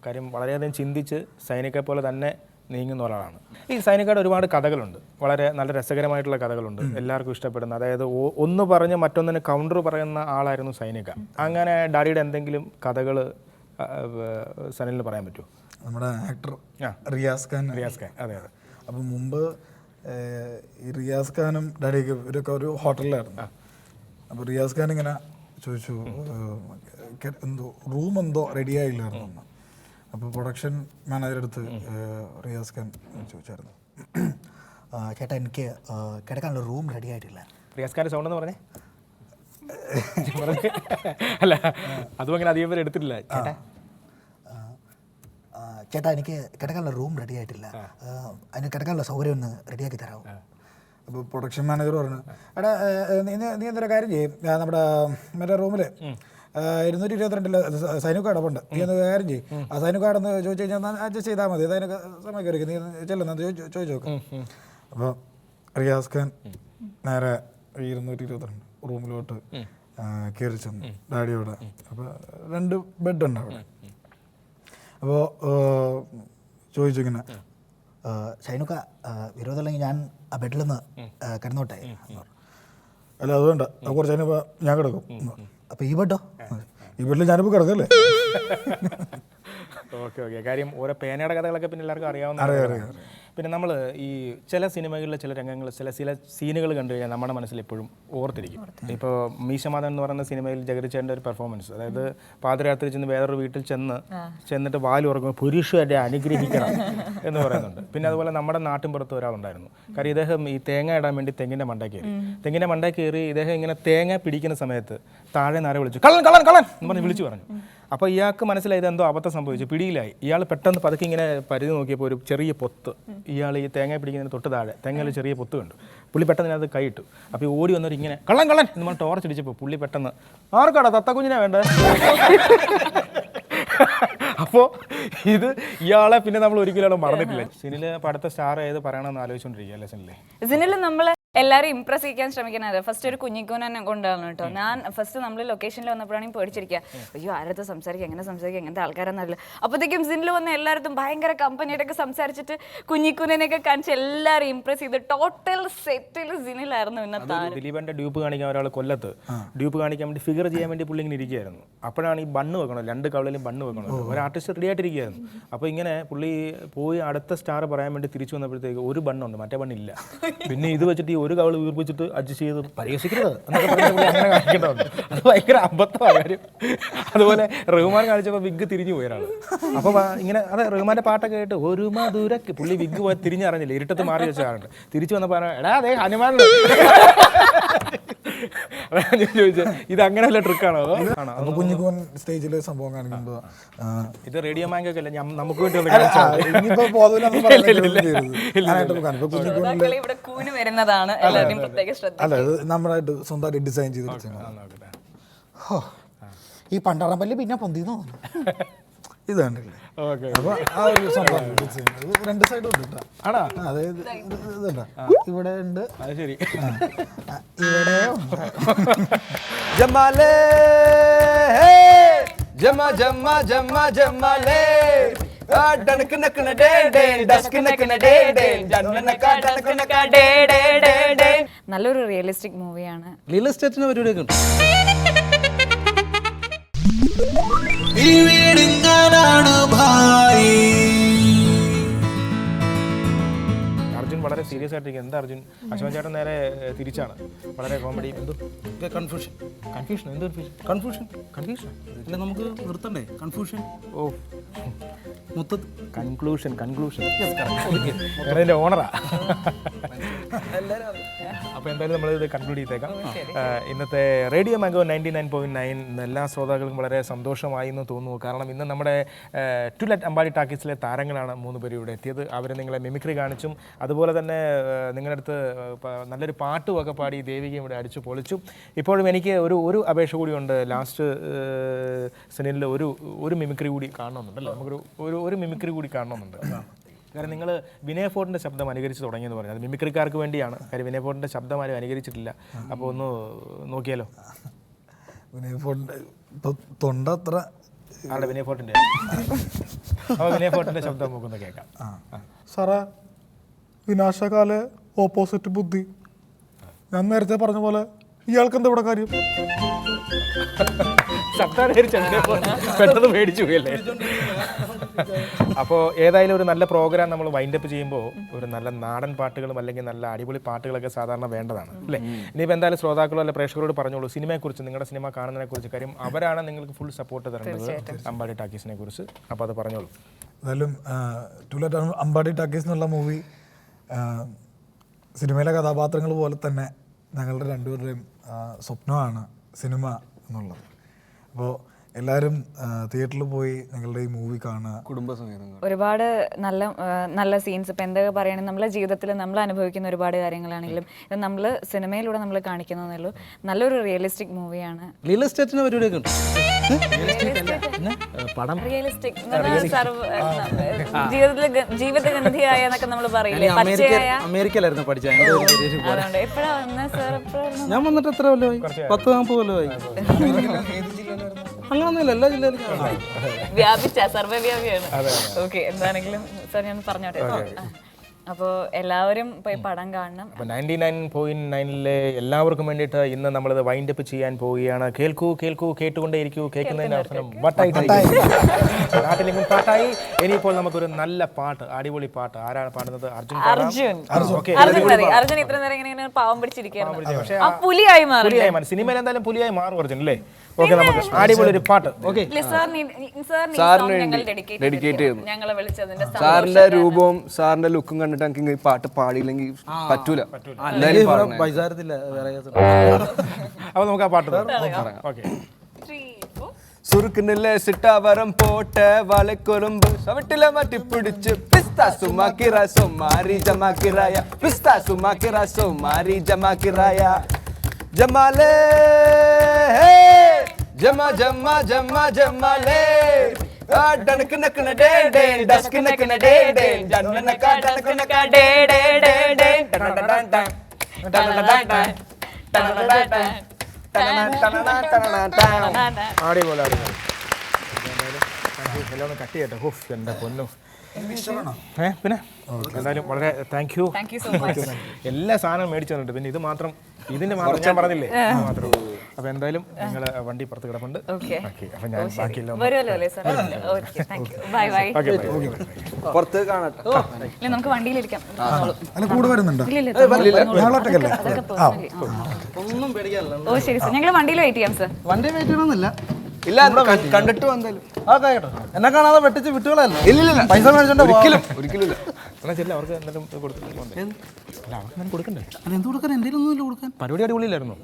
[SPEAKER 2] കാര്യം വളരെയധികം ചിന്തിച്ച് സൈനികയെ പോലെ തന്നെ നീങ്ങുന്ന ഒരാളാണ്. ഈ സൈനികയുടെ ഒരുപാട് കഥകളുണ്ട്, വളരെ നല്ല രസകരമായിട്ടുള്ള കഥകളുണ്ട്, എല്ലാവർക്കും ഇഷ്ടപ്പെടുന്ന. അതായത് ഒന്ന് പറഞ്ഞ് മറ്റൊന്നിന് കൗണ്ടർ പറയുന്ന ആളായിരുന്നു സൈനിക. അങ്ങനെ ഡാഡിയുടെ എന്തെങ്കിലും കഥകൾ സനിലിന് പറയാൻ പറ്റുമോ?
[SPEAKER 5] നമ്മുടെ ആക്ടർ റിയാസ് ഖാൻ.
[SPEAKER 2] അതെ.
[SPEAKER 5] അപ്പം മുമ്പ് ഈ റിയാസ് ഖാനും ഡാഡിയൊക്കെ ഇവരൊക്കെ ഒരു ഹോട്ടലിലായിരുന്നു. അപ്പോൾ റിയാസ് ഖാൻ ഇങ്ങനെ ചോദിച്ചു, എന്തോ റൂം എന്തോ റെഡി ആയില്ലായിരുന്നു. അപ്പോൾ പ്രൊഡക്ഷൻ മാനേജർ അടുത്ത് റിയാസ് ഖാൻ ചോദിച്ചായിരുന്നു,
[SPEAKER 3] ചേട്ടാ എനിക്ക് കിടക്കാനുള്ള റൂം റെഡി ആയിട്ടില്ല.
[SPEAKER 2] റിയാസ് ഖാൻ്റെ സൗണ്ട് എന്ന് പറഞ്ഞേ? അല്ല, അതും അങ്ങനെ അധികം പേര് എടുത്തിട്ടില്ല.
[SPEAKER 3] ചേട്ടാ എനിക്ക് കിടക്കാനുള്ള റൂം റെഡി ആയിട്ടില്ല, അതിന് കിടക്കാനുള്ള സൗകര്യം ഒന്ന് റെഡിയാക്കി തരാമോ?
[SPEAKER 5] അപ്പോൾ പ്രൊഡക്ഷൻ മാനേജർ പറഞ്ഞു, എടാ നീ എന്തൊരു കാര്യം ചെയ്യും, നമ്മുടെ മറ്റേ റൂമിൽ 222 സൈനിക അടപ്പുണ്ട്, നീ ഒന്ന് കാര്യം ചെയ്യും, ആ സൈനിക കാർഡൊന്ന് ചോദിച്ചു കഴിഞ്ഞാൽ അഡ്ജസ്റ്റ് ചെയ്താൽ മതി, അതിനൊക്കെ സമയം കയറി നീ ചെല്ലുന്ന ചോദിച്ചു നോക്കാം. അപ്പോൾ റിയാസ് ഖാൻ നേരെ 222 റൂമിലോട്ട് കയറി ചെന്നു ഡാഡിയോടെ. അപ്പോൾ 2 ബെഡുണ്ട് അവിടെ. അപ്പോൾ ചോദിച്ചു ഇങ്ങനെ,
[SPEAKER 3] സൈനുക്ക വിരോധമില്ലെങ്കിൽ ഞാൻ ആ ബെഡിൽ നിന്ന് കിടന്നോട്ടെ?
[SPEAKER 5] അല്ല അതുകൊണ്ട് കുറച്ച് കഴിഞ്ഞപ്പോൾ ഞാൻ കിടക്കും.
[SPEAKER 3] അപ്പോൾ ഈ ബെഡോ?
[SPEAKER 5] ഈ ബെഡിൽ ഞാനിപ്പോൾ കിടക്കല്ലേ.
[SPEAKER 2] ഓക്കെ. കാര്യം ഓരോ പേനയുടെ കഥകളൊക്കെ പിന്നെ എല്ലാവർക്കും അറിയാവുന്ന. പിന്നെ നമ്മൾ ഈ ചില സിനിമകളിലെ ചില രംഗങ്ങൾ, ചില സീനുകൾ കണ്ടു കഴിഞ്ഞാൽ നമ്മുടെ മനസ്സിൽ എപ്പോഴും ഓർത്തിരിക്കും. ഇപ്പോൾ മീശമാധവൻ എന്ന് പറയുന്ന സിനിമയിൽ ജഗതിച്ചേട്ടൻ്റെ ഒരു പെർഫോമൻസ്, അതായത് പാതിരാത്രി ചെന്ന് വേറൊരു വീട്ടിൽ ചെന്നിട്ട് വാല് ഉറങ്ങുമ്പോൾ പുരുഷരെ അനുഗ്രഹിക്കണം എന്ന് പറയുന്നുണ്ട്. പിന്നെ അതുപോലെ നമ്മുടെ നാട്ടിൻപുറത്ത് ഒരാളുണ്ടായിരുന്നു. കാര്യം ഇദ്ദേഹം ഈ തേങ്ങ ഇടാൻ വേണ്ടി തെങ്ങിൻ്റെ മണ്ടയിൽ കയറി ഇദ്ദേഹം ഇങ്ങനെ തേങ്ങ പിടിക്കുന്ന സമയത്ത് താഴെ നാരെ വിളിച്ചു, കള്ളൻ കള്ളൻ കള്ളൻ എന്ന് പറഞ്ഞ് വിളിച്ചു പറഞ്ഞു. അപ്പോൾ ഇയാൾക്ക് മനസ്സിലായി ഇതെന്തോ അബദ്ധം സംഭവിച്ചു, പിടിയിലായി. ഇയാൾ പെട്ടെന്ന് പതുക്കെ ഇങ്ങനെ പരിധി നോക്കിയപ്പോൾ ഒരു ചെറിയ പൊത്ത്, ഇയാൾ ഈ തേങ്ങ പിടിക്കുന്നതിന് തൊട്ട് താഴെ തെങ്ങയിൽ ചെറിയ പൊത്ത് കണ്ടു. പുള്ളി പെട്ടെന്ന് അത് കൈയിട്ടു. അപ്പോൾ ഈ ഓടി വന്നവർ ഇങ്ങനെ കള്ളൻ കള്ളൻ എന്ന് പറഞ്ഞ് ടോർച്ച് അടിച്ചപ്പോൾ പുള്ളി പെട്ടെന്ന് ആർക്കാടാ തത്തക്കുഞ്ഞിനെ വേണ്ടത്? അപ്പോൾ ഇത് ഇയാളെ പിന്നെ നമ്മൾ ഒരിക്കലും മറന്നിട്ടില്ല. സിനിൽ അടുത്ത സ്റ്റാർ ഏത് പറയണമെന്ന് ആലോചിച്ചുകൊണ്ടിരിക്കുക അല്ലേ സിനിലെ?
[SPEAKER 4] സിനിൽ നമ്മൾ എല്ലാവരും ഇംപ്രസ് ചെയ്യിക്കാൻ ശ്രമിക്കുന്നത് ഫസ്റ്റ് ഒരു കുഞ്ഞിക്കൂനെ കൊണ്ടാണ് കേട്ടോ. ഞാൻ ഫസ്റ്റ് നമ്മൾ ലൊക്കേഷനിൽ വന്നപ്പോഴാണെങ്കിൽ പേടിച്ചിരിക്കുക, അയ്യോ ആരടുത്ത് സംസാരിക്കുക, എങ്ങനെ സംസാരിക്കുക, എങ്ങനത്തെ ആൾക്കാരെന്നറിയില്ല. അപ്പോഴത്തേക്കും സിനിൽ വന്ന എല്ലായിടത്തും ഭയങ്കര കമ്പനിയായിട്ടൊക്കെ സംസാരിച്ചിട്ട് കുഞ്ഞിക്കൂനെയൊക്കെ കാണിച്ച് എല്ലാവരും ഇംപ്രസ് ചെയ്ത് ടോട്ടൽ സെറ്റിൽ സിനിലായിരുന്നു. ഇന്നത്തെ
[SPEAKER 2] ദിലീപന്റെ ഡ്യൂപ്പ് കാണിക്കാൻ ഒരാൾ കൊല്ലത്ത് ഡ്യൂപ്പ് കാണിക്കാൻ വേണ്ടി ഫിഗർ ചെയ്യാൻ വേണ്ടി പുള്ളി ഇങ്ങനെ ഇരിക്കുകയായിരുന്നു. അപ്പോഴാണ് ഈ ബണ്ണ് വെക്കണം, 2 കവളിലും ബണ്ണ് വെക്കണം. ഒരു ആർട്ടിസ്റ്റ് റെഡി ആയിട്ടിരിക്കുകയായിരുന്നു. അപ്പോൾ ഇങ്ങനെ പുള്ളി പോയി അടുത്ത സ്റ്റാർ പറയാൻ വേണ്ടി തിരിച്ചു വന്നപ്പോഴത്തേക്ക് ഒരു ബണ്ണുണ്ട്, മറ്റേ ബണ്ണില്ല. പിന്നെ ഇത് വെച്ചിട്ട് ഒരു കവള് വീർപ്പിച്ചിട്ട് അഡ്ജസ്റ്റ് ചെയ്ത് പരിഹസിക്കരുത് എന്നൊക്കെ പറഞ്ഞ അങ്ങനെ കാണിക്കേണ്ടതുണ്ട്. അത് ഭയങ്കര അബദ്ധമായ കാര്യം. അതുപോലെ റഹ്മാൻ കാണിച്ചപ്പോൾ വിഗ് തിരിഞ്ഞു പോയൊരാൾ. അപ്പോൾ ഇങ്ങനെ അതെ റഹ്മാന്റെ പാട്ടൊക്കെ കേട്ട് ഒരു മധുരക്ക് പുള്ളി വിഗ് പോയി തിരിഞ്ഞറിഞ്ഞില്ല, ഇരുട്ടത്ത് മാറി വെച്ച കാണുന്നുണ്ട്. തിരിച്ചു വന്നപ്പോൾ എടാ അതെ ഹനുമാൻ ചോദിച്ചത് ഇത് അങ്ങനെ വല്ല ട്രിക്കാണോ?
[SPEAKER 5] കുഞ്ഞിക്കോൻ സ്റ്റേജിൽ സംഭവം കാണിക്കുമ്പോൾ
[SPEAKER 2] ഇത് റേഡിയോ മാങ്കൊക്കെ അല്ല, നമുക്ക് വേണ്ടി
[SPEAKER 4] വരുന്നതാണ്.
[SPEAKER 5] അല്ല നമ്മളായിട്ട് സ്വന്തമായിട്ട് ഡിസൈൻ ചെയ്ത്
[SPEAKER 3] ഈ പണ്ടാറമ്പല്ലി പിന്നെ പൊന്തിന്ന്
[SPEAKER 5] ഇത് കണ്ടില്ലേ? അപ്പോൾ ആ ഒരു സംഭവം 2 സൈഡും ഉണ്ട് കേട്ടോ. ആണോ? അതായത് ഇതുണ്ടോ ഇവിടെ ഉണ്ട്,
[SPEAKER 2] അത് ശരി,
[SPEAKER 3] ഇവിടെ ഉണ്ട്.
[SPEAKER 7] ജമാലേ ജമ ജമ ജമ ജമാലേ ഡനക്ക് നക്കന ഡേ ഡേ ഡസ്ക് നക്കന ഡേ ഡേ ജന്നനക ഡനക്ക് നക ഡേ ഡേ ഡേ ഡേ.
[SPEAKER 4] നല്ലൊരു റിയലിസ്റ്റിക് മൂവിയാണ്.
[SPEAKER 3] റിയൽ എസ്റ്റേറ്റിന് പരിപാടിയൊക്കെ ഉണ്ട്.
[SPEAKER 2] അർജുൻ വളരെ സീരിയസ് ആയിട്ടിരിക്കും. എന്താ അർജുൻ? അശോകൻ ചേട്ടൻ നേരെ തിരിച്ചാണ്, വളരെ കോമഡി. എന്തോ
[SPEAKER 3] കൺഫ്യൂഷൻ
[SPEAKER 2] എന്ത് കൺഫ്യൂഷൻ
[SPEAKER 3] അല്ല നമുക്ക് നിർത്തണ്ടേ കൺഫ്യൂഷൻ?
[SPEAKER 2] ഓ
[SPEAKER 3] മൊത്തത്തിൽ
[SPEAKER 2] കൺക്ലൂഷൻ എൻ്റെ ഓണറാ. അപ്പോൾ എന്തായാലും നമ്മളിത് കൺക്ലൂഡ് ചെയ്തേക്കാം. ഇന്നത്തെ റേഡിയോ മാംഗോ 99.9 എല്ലാ ശ്രോതാക്കൾക്കും വളരെ സന്തോഷമായി എന്ന് തോന്നുന്നു. കാരണം ഇന്ന് നമ്മുടെ ടുലറ്റ് അമ്പാടി ടാക്കീസിലെ താരങ്ങളാണ് 3 പേര് ഇവിടെ എത്തിയത്. അവർ നിങ്ങളെ മിമിക്രി കാണിച്ചും അതുപോലെ തന്നെ നിങ്ങളുടെ അടുത്ത് നല്ലൊരു പാട്ടുമൊക്കെ പാടി ദേവികയും ഇവിടെ അടിച്ചു പൊളിച്ചു. ഇപ്പോഴും എനിക്ക് ഒരു അപേക്ഷ കൂടിയുണ്ട്. ലാസ്റ്റ് സിനിമയിൽ ഒരു മിമിക്രി കൂടി കാണണമെന്നുണ്ടല്ലോ. നമുക്കൊരു മിമിക്രി കൂടി കാണണമെന്നുണ്ട്. കാരണം നിങ്ങൾ വിനയ് ഫോർട്ടിൻ്റെ ശബ്ദം അനുകരിച്ച് തുടങ്ങിയെന്ന് പറഞ്ഞു. അത് മിമിക്രിക്കാർക്ക് വേണ്ടിയാണ്. കാര്യം വിനയ് ഫോർട്ടിൻ്റെ ശബ്ദം ആരും അനുകരിച്ചിട്ടില്ല. അപ്പോൾ ഒന്ന് നോക്കിയാലോ?
[SPEAKER 5] വിനയ് ഫോർട്ടിൻ്റെ തൊണ്ട അത്ര
[SPEAKER 2] ആളുടെ വിനയ് ഫോർട്ടിൻ്റെ അപ്പോൾ വിനയ് ഫോർട്ടിൻ്റെ ശബ്ദം നമുക്കൊന്ന് കേൾക്കാം.
[SPEAKER 11] സാറേ, വിനാശകാല ഓപ്പോസിറ്റ് ബുദ്ധി. ഞാൻ നേരത്തെ പറഞ്ഞ പോലെ ഇയാൾക്ക് എന്താ ഇവിടെ കാര്യം?
[SPEAKER 2] പെട്ടെന്ന് മേടിച്ചു പോയല്ലേ. അപ്പോൾ ഏതായാലും ഒരു നല്ല പ്രോഗ്രാം നമ്മൾ വൈൻഡപ്പ് ചെയ്യുമ്പോൾ ഒരു നല്ല നാടൻ പാട്ടുകളും അല്ലെങ്കിൽ നല്ല അടിപൊളി പാട്ടുകളൊക്കെ സാധാരണ വേണ്ടതാണ് അല്ലേ? ഇനിയിപ്പോൾ എന്തായാലും ശ്രോതാക്കളോ അല്ലെ പ്രേക്ഷകരോട് പറഞ്ഞോളൂ സിനിമയെക്കുറിച്ച്, നിങ്ങളുടെ സിനിമ കാണുന്നതിനെക്കുറിച്ച്. കാര്യം അവരാണ് നിങ്ങൾക്ക് ഫുൾ സപ്പോർട്ട് തരേണ്ടത് അമ്പാടി ടാക്കീസിനെ കുറിച്ച്. അപ്പോൾ അത് പറഞ്ഞോളൂ.
[SPEAKER 5] എന്തായാലും ടുലറ്റ് അമ്പാടി ടാക്കീസ് എന്നുള്ള മൂവി സിനിമയിലെ കഥാപാത്രങ്ങൾ പോലെ തന്നെ ഞങ്ങളുടെ രണ്ടുപേരുടെയും സ്വപ്നമാണ് സിനിമ എന്നുള്ളത്. അപ്പോൾ എല്ലാവരും തിയേറ്ററിൽ പോയി ഞങ്ങളുടെ ഈ മൂവി കാണുക,
[SPEAKER 7] കുടുംബസമേതം.
[SPEAKER 4] ഒരുപാട് നല്ല സീൻസ് ഇപ്പം എന്തൊക്കെ പറയുകയാണെങ്കിൽ നമ്മളെ ജീവിതത്തിൽ നമ്മൾ അനുഭവിക്കുന്ന ഒരുപാട് കാര്യങ്ങളാണെങ്കിലും ഇത് നമ്മൾ സിനിമയിലൂടെ നമ്മൾ കാണിക്കുന്നതേ ഉള്ളൂ. നല്ലൊരു റിയലിസ്റ്റിക് മൂവിയാണ്.
[SPEAKER 7] റിയൽ എസ്റ്റേറ്റിന് പരിപാടിയൊക്കെ ഉണ്ട്.
[SPEAKER 4] റിയലിസ്റ്റിക് ജീവിതഗന്ധിയായ എന്നൊക്കെ നമ്മൾ പറയില്ലേ, പച്ചയായ.
[SPEAKER 7] അമേരിക്കയിലായിരുന്നു പഠിച്ചത്.
[SPEAKER 4] അതുകൊണ്ട് എപ്പോഴാ വന്നത് സാർ? എപ്പോഴായിരുന്നു?
[SPEAKER 7] ഞാൻ വന്നിട്ട് എത്ര കൊല്ലമായി? 10-40 കൊല്ലമായി. അങ്ങനൊന്നുമില്ല, എല്ലാ ജില്ലയിലും
[SPEAKER 4] വ്യാപിച്ച സർവ്വവ്യാപിയാണ്. ഓക്കെ, എന്താണെങ്കിലും സാർ ഞാൻ പറഞ്ഞോട്ടെ. അപ്പോൾ എല്ലാവരും പോയി പടം കാണണം.
[SPEAKER 2] അപ്പോൾ 99.9 എല്ലാവർക്കും വേണ്ടിയിട്ട് ഇന്ന് നമ്മളിത് വൈൻഡപ്പ് ചെയ്യാൻ പോവുകയാണ്. കേൾക്കൂ കേൾക്കൂ, കേട്ടുകൊണ്ടേയിരിക്കൂ, കേൾക്കുന്നതിൻ്റെ അവസരം നാട്ടിലെങ്കിലും പാട്ടായി. ഇനിയിപ്പോൾ നമുക്കൊരു നല്ല പാട്ട്, അടിപൊളി പാട്ട്. ആരാണ് പാടുന്നത്? അർജുൻ.
[SPEAKER 4] അർജുൻ ഇത്ര നേരം ഇങ്ങനെ പാവം പിടിച്ചിരിക്കുകയാണ്. പുലിയായി മാറി.
[SPEAKER 2] സിനിമയിൽ എന്തായാലും പുലിയായി മാറും അർജുൻ അല്ലേ? ഓക്കെ, നമുക്ക് അടിപൊളി ഒരു പാട്ട്. ഓക്കെ,
[SPEAKER 7] സാറിന്റെ രൂപവും സാറിന്റെ ലുക്കും കണ്ടിട്ട് എനിക്ക് ഈ പാട്ട് പാടിയില്ലെങ്കിൽ പറ്റൂല.
[SPEAKER 2] അപ്പൊ നമുക്ക് ആ പാട്ട്. ഓക്കെ.
[SPEAKER 7] സുറുക്കിനിലെ സിട്ടാവരം പോട്ട് വലക്കൊരുമ്പ് ചവിട്ടിലെ മാറ്റി പിടിച്ച് പിസ്ത സുമാക്കിറ സോമാരി ജമാക്കിറായ പിസ്ത സുമാക്കിറ സോമാരി ജമാക്കിറായ ജമാലേ ജമാ ജമാ ജമാ ജമാലേ ഡനക്ക് നക്കന ഡേ ഡേ ഡസ്ക് നക്കന ഡേ ഡേ ജന്നനക ഡനക്ക് നക ഡേ ഡേ ഡേ ഡേ ടടടട ടടടട ടടടട
[SPEAKER 2] അടിപൊളി. എല്ലാം ഒന്ന് കട്ട് ചെയ്യട്ടെ. ഹുഫ്, എൻ്റെ പൊന്നു. പിന്നെ എന്തായാലും വളരെ താങ്ക് യു. എല്ലാ സാധനവും മേടിച്ചു തന്നിട്ട് പിന്നെ ഇത് മാത്രം, ഇതിന് മാത്രം ഞാൻ പറഞ്ഞില്ലേ മാത്രം. അപ്പൊ എന്തായാലും നിങ്ങൾ വണ്ടി പുറത്ത് കിടപ്പുണ്ട്. അപ്പൊ ഞാൻ ബാക്കിയെല്ലാം
[SPEAKER 7] പുറത്ത് കാണട്ടെ.
[SPEAKER 4] നമുക്ക് വണ്ടിയിലിരിക്കാം.
[SPEAKER 5] കൂടെ വരുന്നുണ്ടോ?
[SPEAKER 7] ഒന്നും പേടിക്കാനില്ല.
[SPEAKER 4] ഓ ശരി സാർ, ഞങ്ങൾ വണ്ടിയിൽ വെയിറ്റ് ചെയ്യാം സാർ.
[SPEAKER 7] വണ്ടി വെയിറ്റ് ചെയ്യണമെന്നില്ല. ഇല്ല, കണ്ടിട്ട് വന്നാലും എന്നെ കാണാതെ വെട്ടിച്ച് വിട്ടുകളല്ല. ഇല്ല, പൈസ മേടിച്ചോണ്ട് ഒരിക്കലും ഇല്ല.
[SPEAKER 2] അവർക്ക് എന്തെങ്കിലും കൊടുക്കണ്ടേ?
[SPEAKER 7] എന്ത് കൊടുക്കാൻ? എന്തെങ്കിലും ഒന്നുമില്ല കൊടുക്കാൻ.
[SPEAKER 2] പരിപാടി അടിപൊളിയിലായിരുന്നു.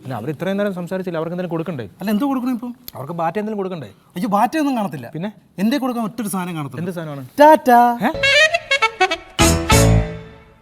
[SPEAKER 2] അല്ല, അവർ ഇത്രയും നേരം സംസാരിച്ചില്ല. അവർക്ക് എന്തെങ്കിലും കൊടുക്കണ്ടേ?
[SPEAKER 7] അല്ല, എന്ത് കൊടുക്കണം ഇപ്പം?
[SPEAKER 2] അവർക്ക് ബാറ്റ് എന്തെങ്കിലും കൊടുക്കണ്ടേ?
[SPEAKER 7] അയ്യോ, ബാറ്റൊന്നും കാണത്തില്ല.
[SPEAKER 2] പിന്നെ
[SPEAKER 7] എന്തേ കൊടുക്കാൻ ഒറ്റൊരു സാധനം കാണത്തില്ല.
[SPEAKER 2] എന്ത് സാധനമാണ്?
[SPEAKER 7] ടാറ്റാ.